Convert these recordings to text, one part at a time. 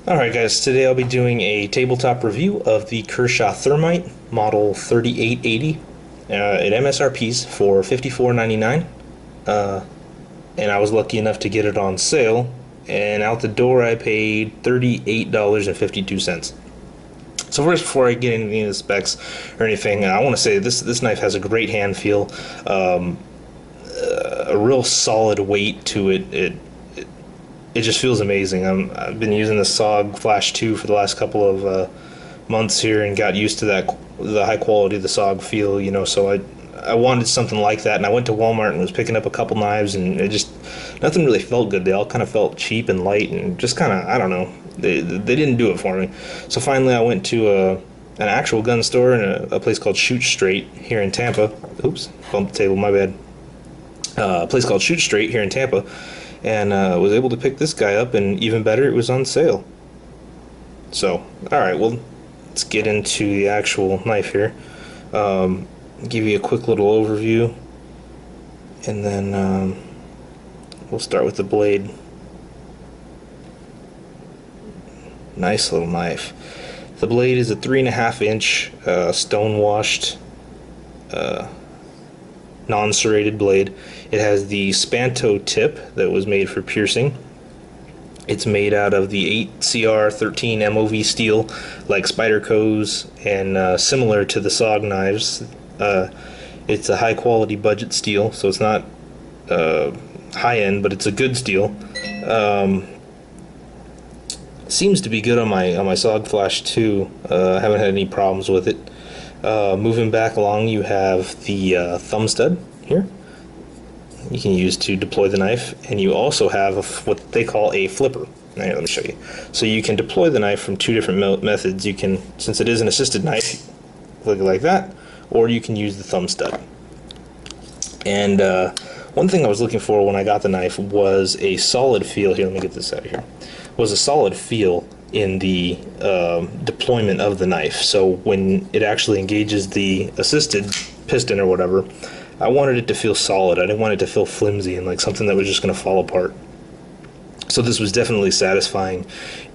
Alright guys, today I'll be doing a tabletop review of the Kershaw Thermite model 3880. It MSRP's for $54.99, and I was lucky enough to get it on sale, and out the door I paid $38.52. So first, before I get into any of the specs or anything, I want to say this knife has a great hand feel, a real solid weight to it. It just feels amazing. I've been using the SOG Flash 2 for the last couple of months here and got used to the high quality of the SOG feel, so I wanted something like that, and I went to Walmart and was picking up a couple knives, and nothing really felt good. They all kind of felt cheap and light and just kind of, I don't know, they didn't do it for me. So finally I went to an actual gun store in a place called Shoot Straight here in Tampa. Oops, bumped the table, my bad. A place called Shoot Straight here in Tampa, and was able to pick this guy up, and even better, it was on sale. So, alright, well, let's get into the actual knife here. Give you a quick little overview, and then we'll start with the blade. Nice little knife. The blade is a 3.5 inch stone washed non-serrated blade. It has the Spanto tip that was made for piercing. It's made out of the 8CR13 MOV steel, like Spyderco's, and similar to the SOG knives. It's a high quality budget steel, so it's not high end, but it's a good steel. Seems to be good on my SOG Flash 2. I haven't had any problems with it. Moving back along, you have the thumb stud here. You can use to deploy the knife, and you also have what they call a flipper. Here, let me show you. So you can deploy the knife from two different methods. You can, since it is an assisted knife, look like that, or you can use the thumb stud. And one thing I was looking for when I got the knife was a solid feel. Here, let me get this out of here. Was a solid feel in the deployment of the knife. So when it actually engages the assisted piston or whatever, I wanted it to feel solid. I didn't want it to feel flimsy and like something that was just going to fall apart. So this was definitely satisfying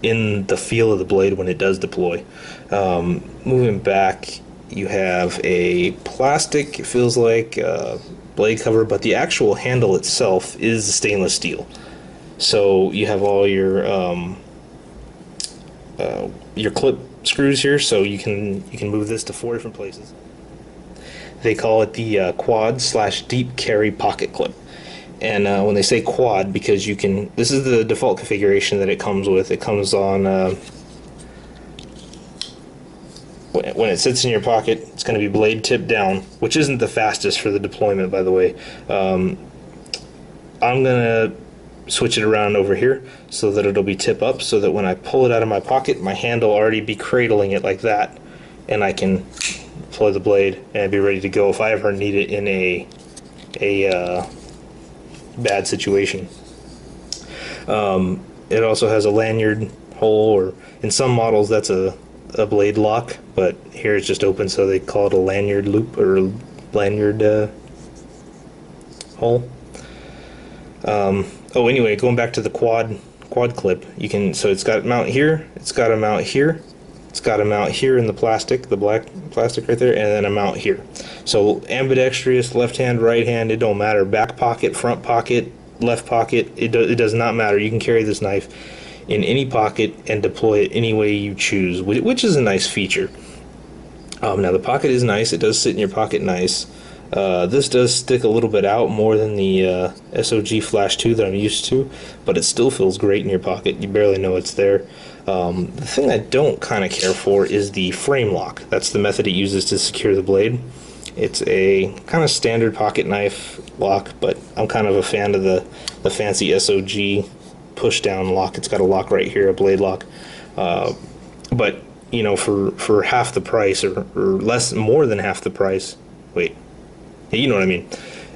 in the feel of the blade when it does deploy. Moving back, you have a plastic, it feels like, blade cover, but the actual handle itself is stainless steel. So you have all your clip screws here, so you can move this to 4 different places. They call it the quad/deep carry pocket clip. And when they say quad, because you can, this is the default configuration that it comes with. It comes on, when it sits in your pocket, it's going to be blade tip down, which isn't the fastest for the deployment, by the way. I'm going to switch it around over here so that it'll be tip up, so that when I pull it out of my pocket, my hand will already be cradling it like that, and I can deploy the blade and be ready to go if I ever need it in a bad situation. It also has a lanyard hole, or in some models that's a blade lock, but here it's just open, so they call it a lanyard loop or lanyard hole. Oh, anyway, going back to the quad clip, you can, so it's got a mount here, it's got a mount here, it's got a mount here in the plastic, the black plastic right there, and then a mount here. So ambidextrous, left hand, right hand, it don't matter. Back pocket, front pocket, left pocket, it does not matter. You can carry this knife in any pocket and deploy it any way you choose, which is a nice feature. Now the pocket is nice, it does sit in your pocket nice. This does stick a little bit out more than the SOG Flash 2 that I'm used to, but it still feels great in your pocket. You barely know it's there. The thing I don't kind of care for is the frame lock. That's the method it uses to secure the blade. It's a kind of standard pocket knife lock, but I'm kind of a fan of the fancy SOG push down lock. It's got a lock right here, a blade lock. But you know, for half the price, or less, more than half the price. Wait. You know what I mean.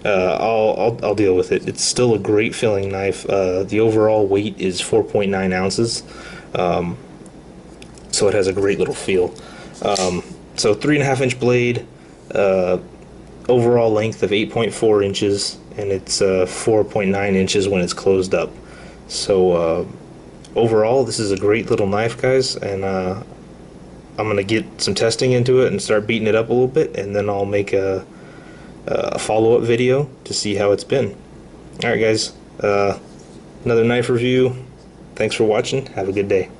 I'll deal with it. It's still a great filling knife. The overall weight is 4.9 ounces, so it has a great little feel. So 3.5 inch blade, overall length of 8.4 inches, and it's 4.9 inches when it's closed up. So overall, this is a great little knife, guys, and I'm gonna get some testing into it and start beating it up a little bit, and then I'll make a follow-up video to see how it's been. Alright guys, another knife review. Thanks for watching. Have a good day.